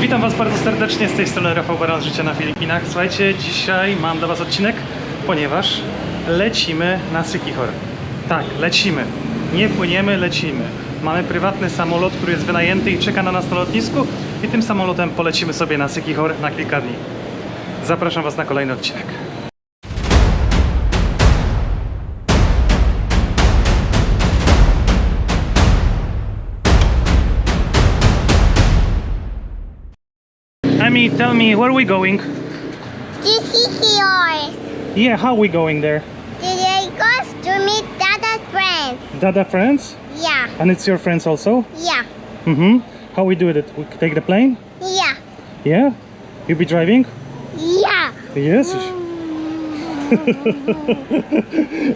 Witam Was bardzo serdecznie, z tej strony Rafał Baran z Życia na Filipinach. Słuchajcie, dzisiaj mam dla Was odcinek, ponieważ lecimy na Siquijor. Tak, lecimy. Nie płyniemy, lecimy. Mamy prywatny samolot, który jest wynajęty i czeka na nas na lotnisku i tym samolotem polecimy sobie na Siquijor na kilka dni. Zapraszam Was na kolejny odcinek. Emi, tell me, where are we going? Siquijor. Yeah, how are we going there? Today goes to meet Dada's friends. Dada friends? Yeah, And it's your friends also? yeah, Mm-hmm. How we do it? We take the plane? yeah, Yeah? You be driving? yeah. Yes.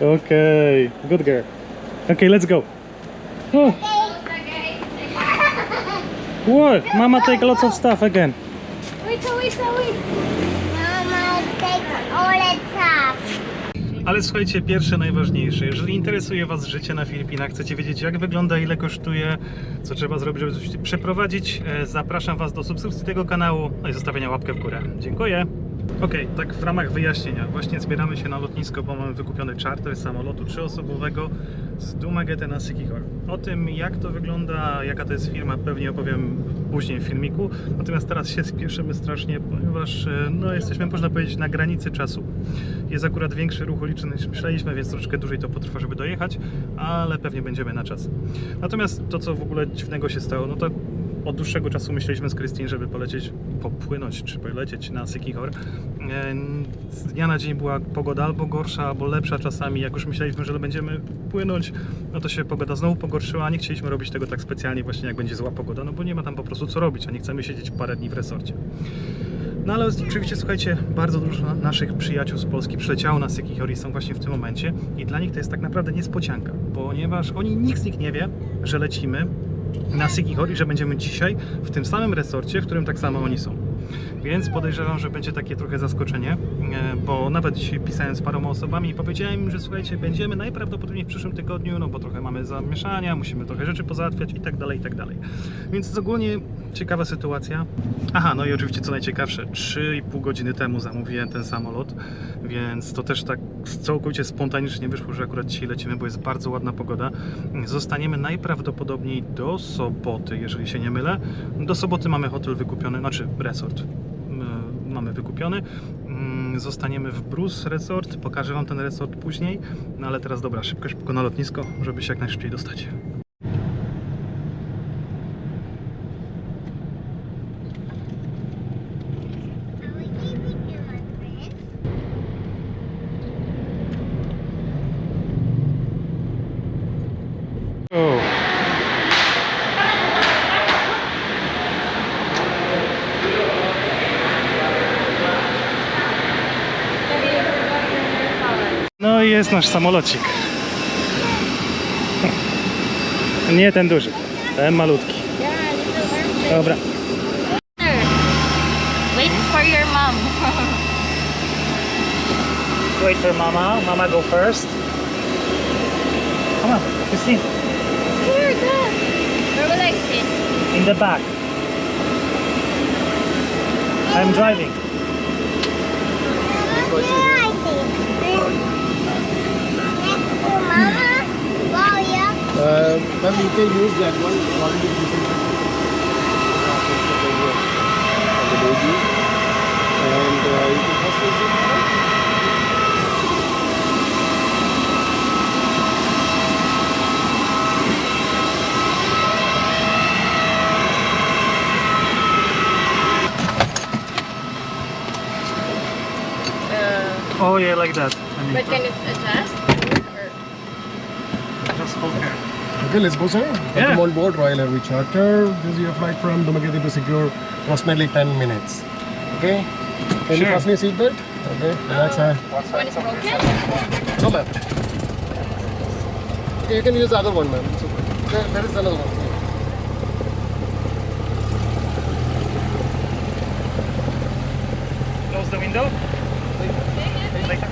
Okay, good girl. Okay, let's go. Oh, what? Mama take lots of stuff again. Wait. Mama takes all the stuff. Ale słuchajcie, pierwsze najważniejsze. Jeżeli interesuje Was życie na Filipinach, chcecie wiedzieć jak wygląda, ile kosztuje, co trzeba zrobić, żeby coś przeprowadzić, zapraszam Was do subskrypcji tego kanału i zostawienia łapkę w górę. Dziękuję. Okej, tak w ramach wyjaśnienia. Właśnie zbieramy się na lotnisko, bo mamy wykupiony charter samolotu 3-osobowego z Dumaguete na Siquijor. O tym jak to wygląda, jaka to jest firma, pewnie opowiem później w filmiku. Natomiast teraz się spieszymy strasznie, ponieważ no, jesteśmy, można powiedzieć, na granicy czasu. Jest akurat większy ruch uliczny niż myśleliśmy, więc troszkę dłużej to potrwa, żeby dojechać, ale pewnie będziemy na czas. Natomiast to, co w ogóle dziwnego się stało, no to od dłuższego czasu myśleliśmy z Christine, żeby polecieć, popłynąć czy polecieć na Siquijor. Z dnia na dzień była pogoda albo gorsza, albo lepsza czasami. Jak już myśleliśmy, że będziemy płynąć, no to się pogoda znowu pogorszyła, a nie chcieliśmy robić tego tak specjalnie właśnie jak będzie zła pogoda, no bo nie ma tam po prostu co robić, a nie chcemy siedzieć parę dni w resorcie. No ale oczywiście, słuchajcie, bardzo dużo naszych przyjaciół z Polski przyleciało na Siquijor i są właśnie w tym momencie i dla nich to jest tak naprawdę niespodzianka, ponieważ nikt z nich nie wie, że lecimy na Siquijor i że będziemy dzisiaj w tym samym resorcie, w którym tak samo oni są. Więc podejrzewam, że będzie takie trochę zaskoczenie, bo nawet dzisiaj pisałem z paroma osobami i powiedziałem im, że słuchajcie, będziemy najprawdopodobniej w przyszłym tygodniu, no bo trochę mamy zamieszania, musimy trochę rzeczy pozałatwiać i tak dalej, i tak dalej. Więc ogólnie ciekawa sytuacja. Aha, no i oczywiście co najciekawsze, 3,5 godziny temu zamówiłem ten samolot, więc to też tak całkowicie spontanicznie wyszło, że akurat dzisiaj lecimy, bo jest bardzo ładna pogoda. Zostaniemy najprawdopodobniej do soboty, jeżeli się nie mylę. Do soboty mamy hotel wykupiony, znaczy resort mamy wykupiony. Zostaniemy w Bruce Resort, pokażę Wam ten resort później, no ale teraz dobra, szybko na lotnisko, żeby się jak najszybciej dostać. No i jest nasz samolocik. Nie ten duży, ten malutki. Dobra. Wait for your mom. Wait for mama. Mama go first. Come on, Christine. Here, where will I sit? In the back. I'm driving. Here I sit. Mama, wow, yeah. Well, you can use that one. Already you can the baby, and you can first use it. Oh yeah, like that. But can it adjust? Or? Just hold here. Okay, let's go, sir. Yeah. Welcome on board Royal Airways Charter. This is your flight from Dumaguete to Siquijor, approximately 10 minutes. Okay? Can you Sure. fasten your seatbelt? Okay, relax. One is broken? No, ma'am. Okay, you can use the other one, ma'am. It's okay. There is another one. Close the window. Like that.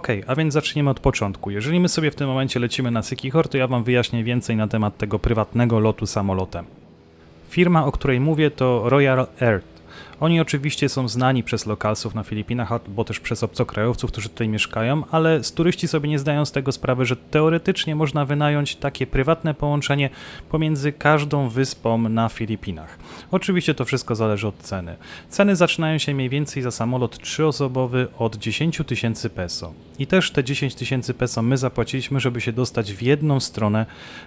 Okej, a więc zaczniemy od początku. Jeżeli my sobie w tym momencie lecimy na Siquijor, to ja wam wyjaśnię więcej na temat tego prywatnego lotu samolotem. Firma, o której mówię, to Royal Air. Oni oczywiście są znani przez lokalsów na Filipinach, albo też przez obcokrajowców, którzy tutaj mieszkają, ale turyści sobie nie zdają z tego sprawy, że teoretycznie można wynająć takie prywatne połączenie pomiędzy każdą wyspą na Filipinach. Oczywiście to wszystko zależy od ceny. Ceny zaczynają się mniej więcej za samolot 3-osobowy od 10 000 peso. I też te 10 000 peso my zapłaciliśmy, żeby się dostać w jedną stronę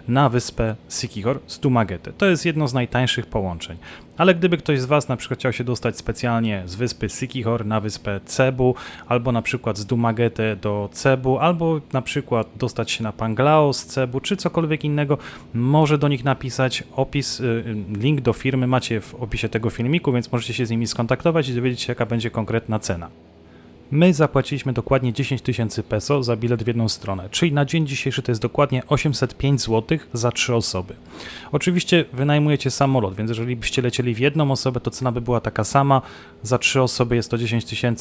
na wyspę Siquijor z Dumaguete. To jest jedno z najtańszych połączeń. Ale gdyby ktoś z Was na przykład chciał się dostać specjalnie z wyspy Siquijor na wyspę Cebu, albo na przykład z Dumaguete do Cebu, albo na przykład dostać się na Panglao z Cebu, czy cokolwiek innego, może do nich napisać opis, link do firmy macie w opisie tego filmiku, więc możecie się z nimi skontaktować i dowiedzieć się, jaka będzie konkretna cena. My zapłaciliśmy dokładnie 10 000 peso za bilet w jedną stronę, czyli na dzień dzisiejszy to jest dokładnie 805 zł za 3 osoby. Oczywiście wynajmujecie samolot, więc jeżeli byście lecieli w jedną osobę, to cena by była taka sama, za 3 osoby jest to 10 000.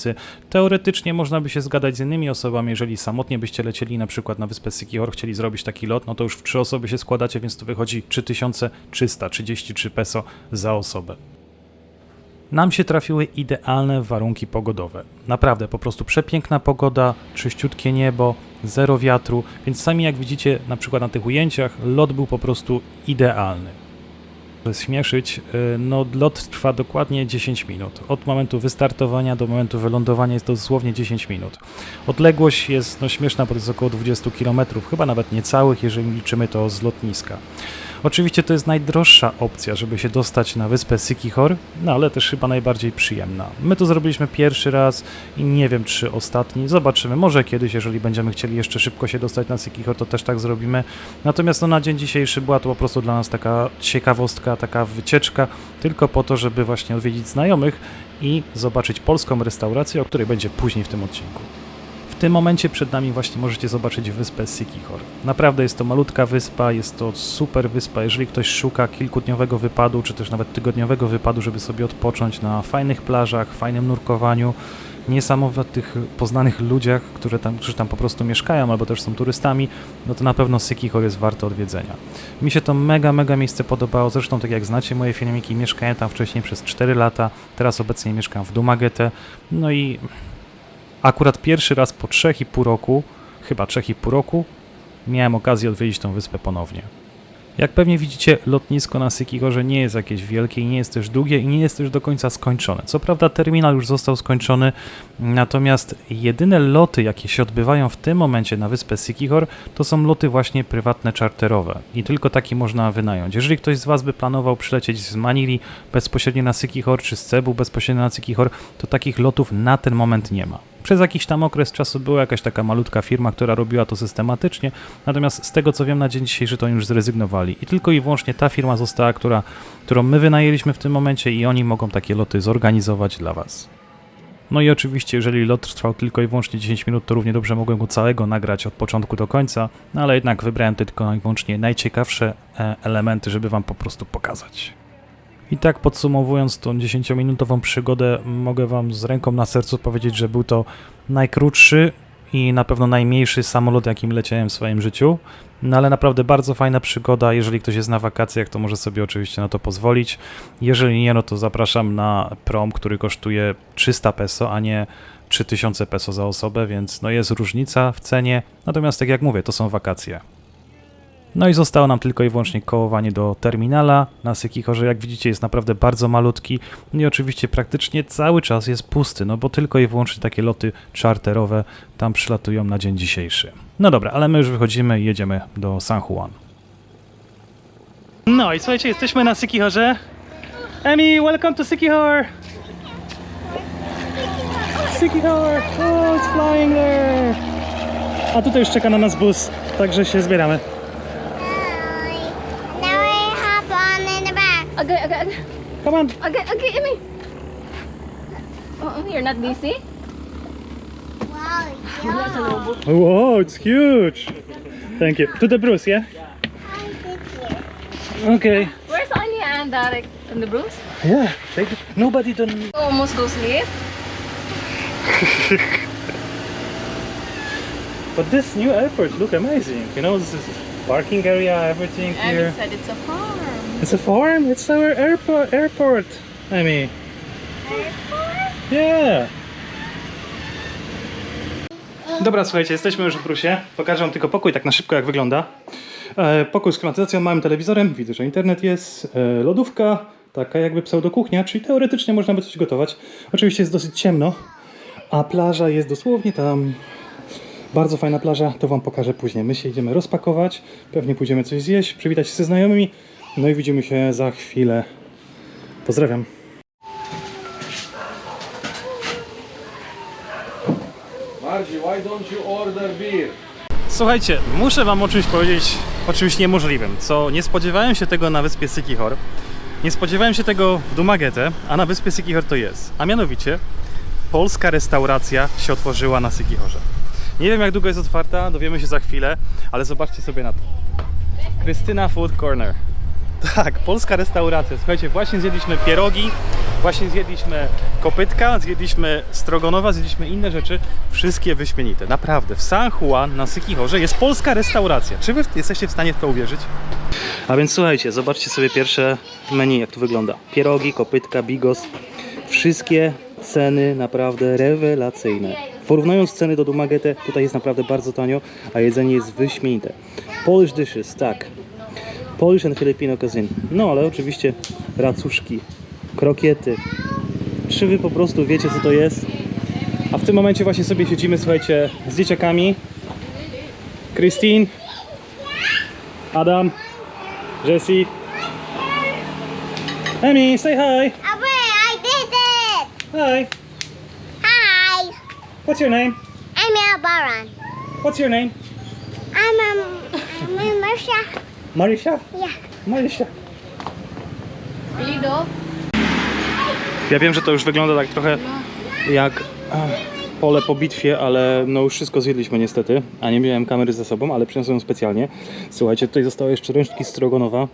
Teoretycznie można by się zgadać z innymi osobami, jeżeli samotnie byście lecieli na przykład na wyspę Siquijor, chcieli zrobić taki lot, no to już w 3 osoby się składacie, więc to wychodzi 3333 peso za osobę. Nam się trafiły idealne warunki pogodowe. Naprawdę, po prostu przepiękna pogoda, czyściutkie niebo, zero wiatru, więc sami jak widzicie na przykład na tych ujęciach, lot był po prostu idealny. Żeby śmieszyć, no lot trwa dokładnie 10 minut. Od momentu wystartowania do momentu wylądowania jest to dosłownie 10 minut. Odległość jest śmieszna, bo to jest około 20 km, chyba nawet niecałych, jeżeli liczymy to z lotniska. Oczywiście to jest najdroższa opcja, żeby się dostać na wyspę Siquijor, no ale też chyba najbardziej przyjemna. My to zrobiliśmy pierwszy raz i nie wiem czy ostatni, zobaczymy, może kiedyś, jeżeli będziemy chcieli jeszcze szybko się dostać na Siquijor, to też tak zrobimy. Natomiast no, na dzień dzisiejszy była to po prostu dla nas taka ciekawostka, taka wycieczka, tylko po to, żeby właśnie odwiedzić znajomych i zobaczyć polską restaurację, o której będzie później w tym odcinku. W tym momencie przed nami właśnie możecie zobaczyć wyspę Siquijor. Naprawdę jest to malutka wyspa, jest to super wyspa. Jeżeli ktoś szuka kilkudniowego wypadu, czy też nawet tygodniowego wypadu, żeby sobie odpocząć na fajnych plażach, fajnym nurkowaniu, niesamowitych, poznanych ludziach, którzy tam po prostu mieszkają albo też są turystami, no to na pewno Siquijor jest warte odwiedzenia. Mi się to mega miejsce podobało, zresztą tak jak znacie moje filmiki, mieszkałem tam wcześniej przez 4 lata, teraz obecnie mieszkam w Dumaguete, no i akurat pierwszy raz po 3,5 roku, chyba 3,5 roku, miałem okazję odwiedzić tą wyspę ponownie. Jak pewnie widzicie, lotnisko na Siquijorze nie jest jakieś wielkie i nie jest też długie i nie jest też do końca skończone. Co prawda terminal już został skończony, natomiast jedyne loty, jakie się odbywają w tym momencie na wyspę Siquijor, to są loty właśnie prywatne, czarterowe i tylko takie można wynająć. Jeżeli ktoś z Was by planował przylecieć z Manili bezpośrednio na Siquijor, czy z Cebu bezpośrednio na Siquijor, to takich lotów na ten moment nie ma. Przez jakiś tam okres czasu była jakaś taka malutka firma, która robiła to systematycznie, natomiast z tego co wiem na dzień dzisiejszy to oni już zrezygnowali i tylko i wyłącznie ta firma została, którą my wynajęliśmy w tym momencie i oni mogą takie loty zorganizować dla Was. No i oczywiście, jeżeli lot trwał tylko i wyłącznie 10 minut, to równie dobrze mogłem go całego nagrać od początku do końca, no ale jednak wybrałem tylko i wyłącznie najciekawsze elementy, żeby Wam po prostu pokazać. I tak podsumowując tą 10-minutową przygodę, mogę Wam z ręką na sercu powiedzieć, że był to najkrótszy i na pewno najmniejszy samolot, jakim leciałem w swoim życiu. No ale naprawdę bardzo fajna przygoda, jeżeli ktoś jest na wakacjach, to może sobie oczywiście na to pozwolić. Jeżeli nie, no to zapraszam na prom, który kosztuje 300 peso, a nie 3000 peso za osobę, więc no jest różnica w cenie. Natomiast tak jak mówię, to są wakacje. No i zostało nam tylko i wyłącznie kołowanie do terminala na Siquijorze. Jak widzicie, jest naprawdę bardzo malutki i oczywiście praktycznie cały czas jest pusty, no bo tylko i wyłącznie takie loty czarterowe tam przylatują na dzień dzisiejszy. No dobra, ale my już wychodzimy i jedziemy do San Juan. No i słuchajcie, jesteśmy na Siquijorze. Emi, welcome to Siquijor! Siquijor! Oh, it's flying there! A tutaj już czeka na nas bus, także się zbieramy. Now I hop on in the back. Okay. Come on! Okay, Emmy. Oh, you're not busy? Wow, yeah. Wow, it's huge! Thank you. To the Bruce, yeah? Okay. Where's Anya and Derek and the Bruce? Yeah, take it. Nobody don't... Almost go sleep. But this new airport look amazing. You know, this is parking area, everything here. Abby said it's a farm. It's a farm. It's our airport. I mean, yeah. Dobra, słuchajcie, jesteśmy już w Brusie. Pokażę wam tylko pokój tak na szybko, jak wygląda. Pokój z klimatyzacją, małym telewizorem. Widzę, że internet jest. Lodówka, taka jakby pseudokuchnia, czyli teoretycznie można by coś gotować. Oczywiście jest dosyć ciemno, a plaża jest dosłownie tam. Bardzo fajna plaża, to wam pokażę później. My się idziemy rozpakować, pewnie pójdziemy coś zjeść, przywitać się ze znajomymi, no i widzimy się za chwilę. Pozdrawiam. Margie, why don't you order beer? Słuchajcie, muszę wam o czymś powiedzieć, o czymś niemożliwym, co nie spodziewałem się tego na wyspie Siquijor. Nie spodziewałem się tego w Dumaguete, a na wyspie Siquijor to jest. A mianowicie, polska restauracja się otworzyła na Siquijorze. Nie wiem, jak długo jest otwarta, dowiemy się za chwilę, ale zobaczcie sobie na to. Krystyna Food Corner. Tak, polska restauracja. Słuchajcie, właśnie zjedliśmy pierogi, właśnie zjedliśmy kopytka, zjedliśmy strogonowa, zjedliśmy inne rzeczy. Wszystkie wyśmienite. Naprawdę. W San Juan na Siquijorze jest polska restauracja. Czy wy jesteście w stanie w to uwierzyć? A więc słuchajcie, zobaczcie sobie pierwsze menu, jak to wygląda. Pierogi, kopytka, bigos. Wszystkie ceny naprawdę rewelacyjne. Porównując ceny do Dumaguete, tutaj jest naprawdę bardzo tanio, a jedzenie jest wyśmienite. Polish dishes, tak. Polish and Filipino cuisine. No ale oczywiście racuszki, krokiety. Czy wy po prostu wiecie, co to jest? A w tym momencie właśnie sobie siedzimy, słuchajcie, z dzieciakami. Christine, Adam, Jessie. Emi, say hi! Away, I did it! Hi! Hi, What's your name? I'm Baran. What's your name? I'm Marsha. Marisha? Yeah. Marisha. Lido. Ja wiem, że to już wygląda tak trochę jak pole po bitwie, ale no już wszystko zjedliśmy niestety, a nie miałem kamery ze sobą, ale przyniosłem ją specjalnie. Słuchajcie, tutaj zostały jeszcze resztki strogonowa.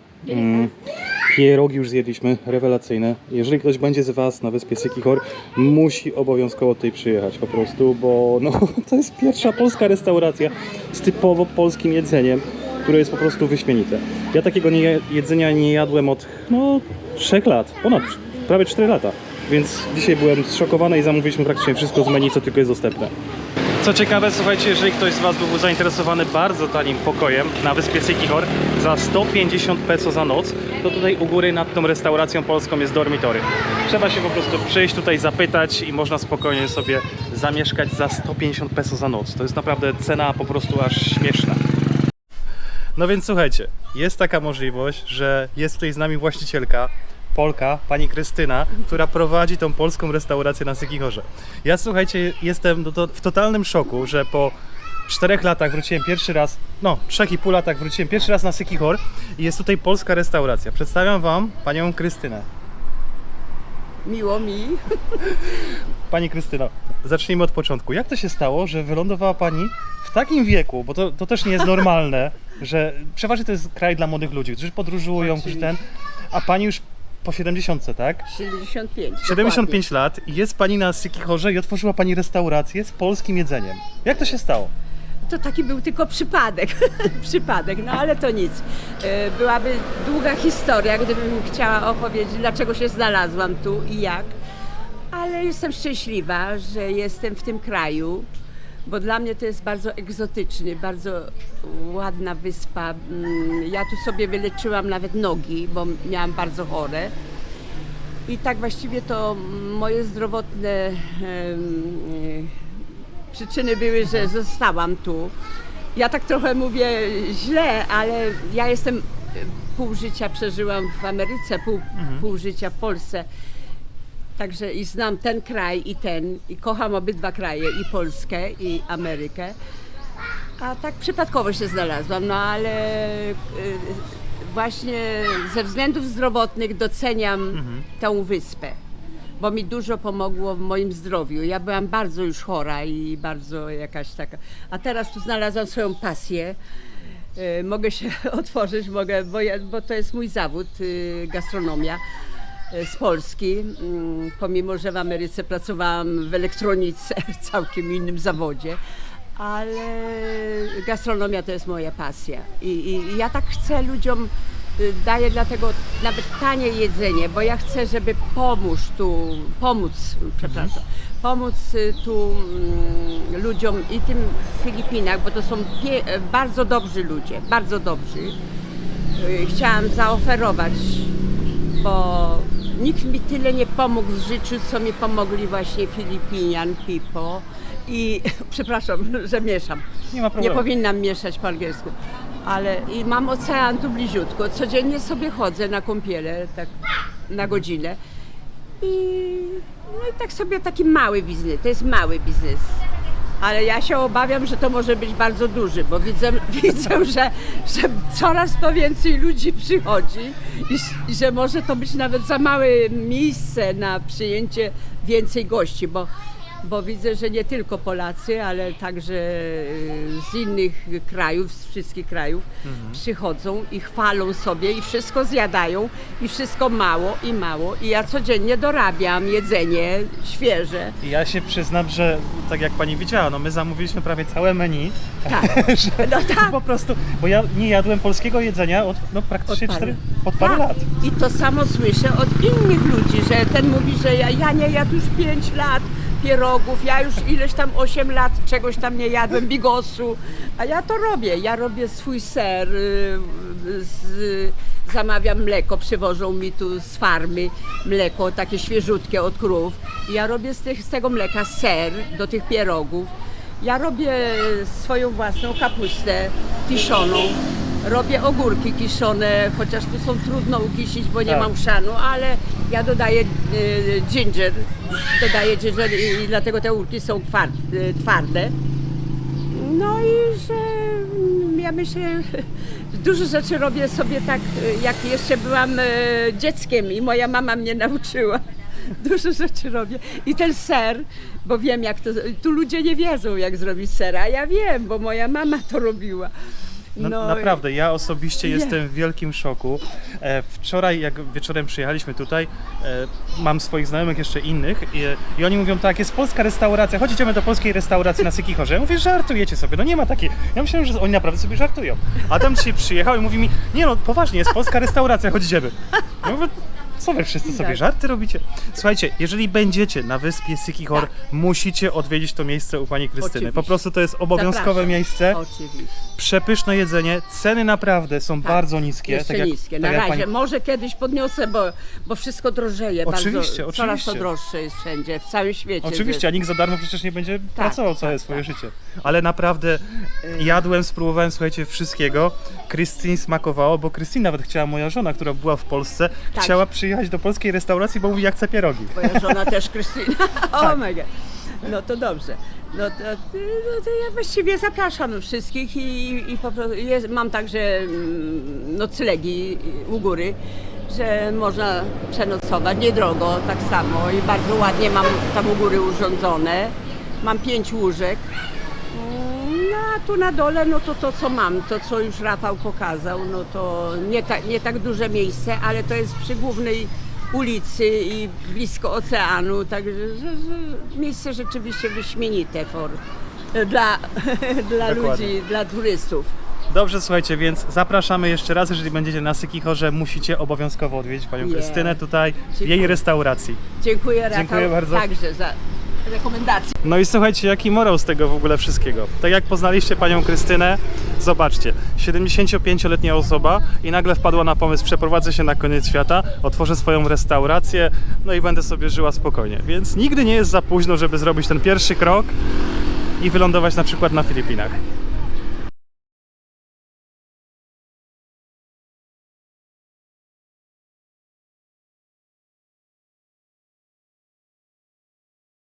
Pierogi już zjedliśmy, rewelacyjne. Jeżeli ktoś będzie z was na wyspie Siquijor, musi obowiązkowo tutaj przyjechać po prostu, bo no, to jest pierwsza polska restauracja z typowo polskim jedzeniem, które jest po prostu wyśmienite. Ja takiego jedzenia nie jadłem od 3 lat, ponad prawie 4 lata. Więc dzisiaj byłem zszokowany i zamówiliśmy praktycznie wszystko z menu, co tylko jest dostępne. Co ciekawe, słuchajcie, jeżeli ktoś z was był zainteresowany bardzo tanim pokojem na wyspie Siquijor za 150 peso za noc, to tutaj u góry nad tą restauracją polską jest dormitory. Trzeba się po prostu przyjść tutaj, zapytać i można spokojnie sobie zamieszkać za 150 peso za noc. To jest naprawdę cena po prostu aż śmieszna. No więc słuchajcie, jest taka możliwość, że jest tutaj z nami właścicielka, Polka, pani Krystyna, która prowadzi tą polską restaurację na Siquijorze. Ja, słuchajcie, jestem w totalnym szoku, że po 4 latach wróciłem pierwszy raz, 3,5 latach wróciłem pierwszy raz na Siquijor i jest tutaj polska restauracja. Przedstawiam wam panią Krystynę. Miło mi. Pani Krystyno, zacznijmy od początku. Jak to się stało, że wylądowała pani w takim wieku, bo to też nie jest normalne, że przeważnie to jest kraj dla młodych ludzi, którzy podróżują, którzy a pani już po 70, tak? 75. 75 lat i jest pani na Siquijorze i otworzyła pani restaurację z polskim jedzeniem. Jak to się stało? To taki był tylko przypadek. Przypadek, no ale to nic. Byłaby długa historia, gdybym chciała opowiedzieć, dlaczego się znalazłam tu i jak. Ale jestem szczęśliwa, że jestem w tym kraju, bo dla mnie to jest bardzo egzotyczny, bardzo ładna wyspa. Ja tu sobie wyleczyłam nawet nogi, bo miałam bardzo chore. I tak właściwie to moje zdrowotne przyczyny były, że zostałam tu. Ja tak trochę mówię źle, ale ja jestem pół życia przeżyłam w Ameryce, pół życia w Polsce. Także i znam ten kraj i kocham obydwa kraje, i Polskę, i Amerykę. A tak przypadkowo się znalazłam, no ale właśnie ze względów zdrowotnych doceniam tę wyspę, bo mi dużo pomogło w moim zdrowiu. Ja byłam bardzo już chora i bardzo jakaś taka, a teraz tu znalazłam swoją pasję. Mogę się otworzyć, bo to jest mój zawód, gastronomia. Z Polski, pomimo że w Ameryce pracowałam w elektronice, w całkiem innym zawodzie, ale gastronomia to jest moja pasja. I ja tak chcę ludziom, daję dlatego nawet tanie jedzenie, bo ja chcę, żeby pomóc tu ludziom i tym w Filipinach, bo to są bardzo dobrzy ludzie, bardzo dobrzy. Chciałam zaoferować, bo nikt mi tyle nie pomógł w życiu, co mi pomogli właśnie Filipinian people. I przepraszam, że mieszam. Nie ma problemu. Nie powinnam mieszać po angielsku. Ale i mam ocean tu bliziutko. Codziennie sobie chodzę na kąpiele, tak na godzinę. No i tak sobie taki mały biznes. To jest mały biznes. Ale ja się obawiam, że to może być bardzo duży, bo widzę że coraz to więcej ludzi przychodzi i że może to być nawet za małe miejsce na przyjęcie więcej gości, bo widzę, że nie tylko Polacy, ale także z innych krajów, z wszystkich krajów przychodzą i chwalą sobie i wszystko zjadają i wszystko mało i ja codziennie dorabiam jedzenie świeże. I ja się przyznam, że tak jak pani widziała, no my zamówiliśmy prawie całe menu. Tak, no tak. Po prostu, bo ja nie jadłem polskiego jedzenia od praktycznie od paru lat. I to samo słyszę od innych ludzi, że ten mówi, że ja nie jadł już 5 lat pierogów, ja już ileś tam 8 lat czegoś tam nie jadłem, bigosu, a ja to robię. Ja robię swój ser, zamawiam mleko, przywożą mi tu z farmy mleko takie świeżutkie od krów. Ja robię z tego mleka ser do tych pierogów. Ja robię swoją własną kapustę kiszoną. Robię ogórki kiszone, chociaż tu są trudno ukisić, bo nie mam chrzanu, ale ja dodaję ginger i dlatego te ogórki są twarde. No i że ja myślę, dużo rzeczy robię sobie tak, jak jeszcze byłam dzieckiem i moja mama mnie nauczyła. Dużo rzeczy robię. I ten ser, bo wiem jak to, tu ludzie nie wiedzą jak zrobić ser, a ja wiem, bo moja mama to robiła. No, naprawdę, ja osobiście jestem w wielkim szoku. Wczoraj, jak wieczorem przyjechaliśmy tutaj, mam swoich znajomych jeszcze innych i oni mówią, tak, jest polska restauracja, chodź idziemy do polskiej restauracji na Sykichorze. Ja mówię, żartujecie sobie, no nie ma takiej. Ja myślałem, że oni naprawdę sobie żartują. Adam dzisiaj przyjechał i mówi mi, nie no, poważnie, jest polska restauracja, chodź idziemy. Ja mówię, co wy wszyscy sobie żarty robicie? Słuchajcie, jeżeli będziecie na wyspie Sykichor, musicie odwiedzić to miejsce u pani Krystyny. Oczywiście. Po prostu to jest obowiązkowe Zapraszam. miejsce. Oczywiście. Przepyszne jedzenie, ceny naprawdę są bardzo niskie. Jeszcze niskie. Na razie, może kiedyś podniosę, bo wszystko drożeje. Oczywiście, bardzo, Coraz oczywiście. to droższe jest wszędzie, w całym świecie. Oczywiście, a nikt za darmo przecież nie będzie pracował całe swoje życie. Ale naprawdę jadłem, spróbowałem, słuchajcie, wszystkiego. Krystynie smakowało, bo Krystyna nawet chciała, moja żona, która była w Polsce, chciała przyjechać do polskiej restauracji, bo mówi, jak chce pierogi. Twoja żona też, Krystyna. Oh my God. No to dobrze. No to ja właściwie zapraszam wszystkich i po prostu mam także noclegi u góry, że można przenocować, niedrogo tak samo i bardzo ładnie mam tam u góry urządzone. Mam 5 łóżek. No a tu na dole, no to co mam, to co już Rafał pokazał, no to nie tak duże miejsce, ale to jest przy głównej ulicy i blisko oceanu, także miejsce rzeczywiście wyśmienite dla ludzi, dla turystów. Dobrze, słuchajcie, więc zapraszamy jeszcze raz, jeżeli będziecie na Sykichorze, musicie obowiązkowo odwiedzić panią Krystynę tutaj w jej restauracji. Dziękuję, Rafał, Dziękuję bardzo. także za rekomendacje. No i słuchajcie, jaki morał z tego w ogóle wszystkiego. Tak jak poznaliście panią Krystynę, zobaczcie, 75-letnia osoba i nagle wpadła na pomysł, przeprowadzę się na koniec świata, otworzę swoją restaurację, no i będę sobie żyła spokojnie. Więc nigdy nie jest za późno, żeby zrobić ten pierwszy krok i wylądować na przykład na Filipinach.